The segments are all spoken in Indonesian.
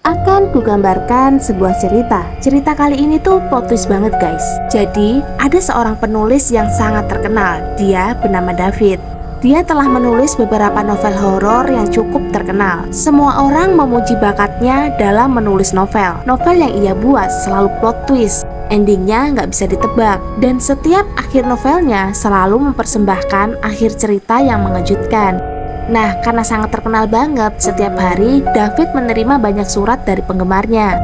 Akan kugambarkan sebuah cerita. Cerita kali ini tuh plot twist banget guys. Jadi ada seorang penulis yang sangat terkenal. Dia bernama David. Dia telah menulis beberapa novel horor yang cukup terkenal. Semua orang memuji bakatnya dalam menulis novel. Novel yang ia buat selalu plot twist. Endingnya nggak bisa ditebak. Dan setiap akhir novelnya selalu mempersembahkan akhir cerita yang mengejutkan. Nah, karena sangat terkenal banget, setiap hari David menerima banyak surat dari penggemarnya.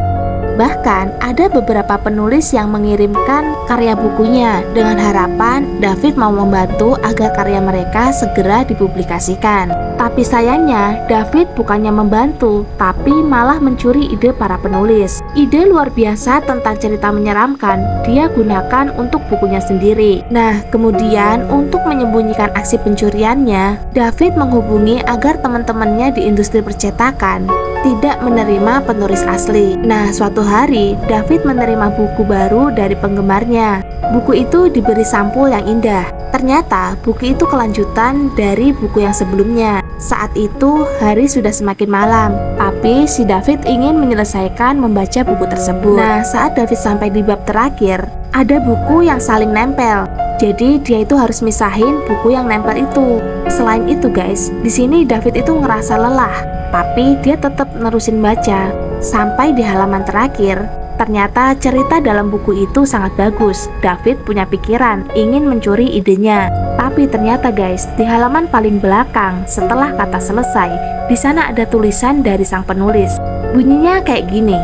Bahkan ada beberapa penulis yang mengirimkan karya bukunya dengan harapan David mau membantu agar karya mereka segera dipublikasikan. Tapi sayangnya David bukannya membantu, tapi malah mencuri ide para penulis. Ide luar biasa tentang cerita menyeramkan dia gunakan untuk bukunya sendiri. Nah, kemudian untuk menyembunyikan aksi pencuriannya, David menghubungi agar teman-temannya di industri percetakan tidak menerima penulis asli. Nah, suatu hari David menerima buku baru dari penggemarnya. Buku itu diberi sampul yang indah. Ternyata buku itu kelanjutan dari buku yang sebelumnya. Saat itu hari sudah semakin malam, tapi si David ingin menyelesaikan membaca buku tersebut. Nah, saat David sampai di bab terakhir, ada buku yang saling nempel. Jadi dia itu harus misahin buku yang nempel itu. Selain itu guys, di sini David itu ngerasa lelah, tapi dia tetap nerusin baca. Sampai di halaman terakhir, ternyata cerita dalam buku itu sangat bagus. David punya pikiran ingin mencuri idenya. Tapi ternyata guys, di halaman paling belakang setelah kata selesai, di sana ada tulisan dari sang penulis. Bunyinya kayak gini.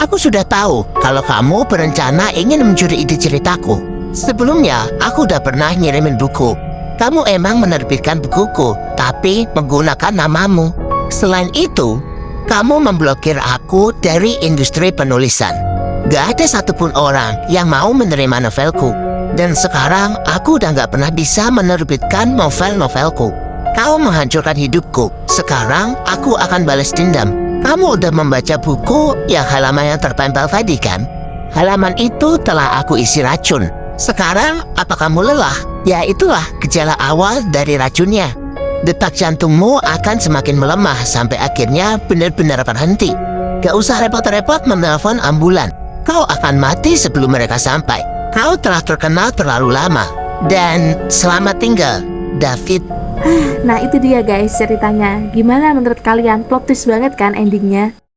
Aku sudah tahu kalau kamu berencana ingin mencuri ide ceritaku. Sebelumnya, aku udah pernah ngirimin buku. Kamu emang menerbitkan bukuku, tapi menggunakan namamu. Selain itu, kamu memblokir aku dari industri penulisan. Gak ada satupun orang yang mau menerima novelku. Dan sekarang aku udah gak pernah bisa menerbitkan novel-novelku. Kau menghancurkan hidupku. Sekarang aku akan balas dendam. Kamu udah membaca buku yang halaman yang tertempel tadi kan? Halaman itu telah aku isi racun. Sekarang apa kamu lelah? Ya itulah gejala awal dari racunnya. Detak jantungmu akan semakin melemah sampai akhirnya benar-benar berhenti. Gak usah repot-repot menelpon ambulan. Kau akan mati sebelum mereka sampai. Kau telah terkenal terlalu lama. Dan selamat tinggal, David. Nah itu dia guys ceritanya. Gimana menurut kalian? Plot twist banget kan endingnya?